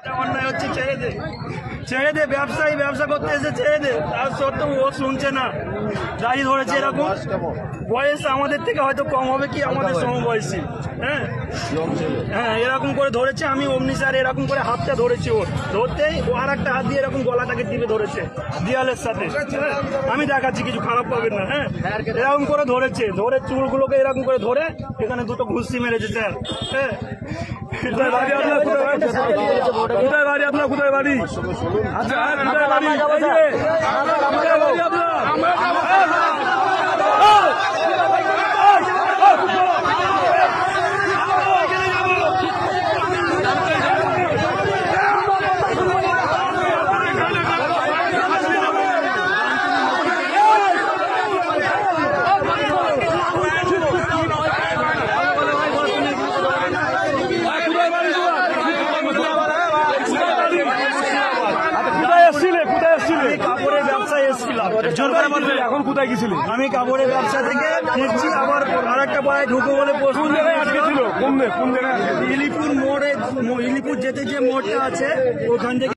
অন্যায় হচ্ছে, ছেড়ে দে ব্যবসায়ী ব্যবসা করতে এসে ছেড়ে দে, তার সত্ত্বেও ও শুনছে না, দাঁড়িয়ে ধরেছে। এরকম বয়স আমাদের থেকে হয়তো কম হবে কি আমাদের সমবয়সী, হ্যাঁ এরকম করে ধরেছে। আমি অমনি স্যার এরকম করে হাতটা ধরেছি, ওর ধরতেই ও আর একটা হাত দিয়ে এরকম গলাটাকে টিপে ধরেছে দেয়ালের সাথে। আমি দেখাচ্ছি, কিছু খারাপ পাবেন না। হ্যাঁ এরকম করে ধরেছে, ধরে চুলগুলোকে এরকম করে ধরে এখানে দুটো ঘুষি মেরেছে স্যার। হ্যাঁ কোথায় বাড়ি আপনার? কোথায় বাড়ি আপনার? কোথায় বাড়ি? আচ্ছা কোথায় বাড়ি? কোথায় বাড়ি আপনার? কাপড়ের ব্যবসায় এসেছিলাম, এখন কোথায় গেছিলি? আমি কাপড়ের ব্যবসা থেকে ফিরছি, আবার আর একটা পাড়ায় ঢুকবো বলে কোন জায়গায় আটকে ছিল? কোন জায়গায়? ইলিপুর মোড়ে, ইলিপুর যেতে যে মোড়টা আছে ওখান থেকে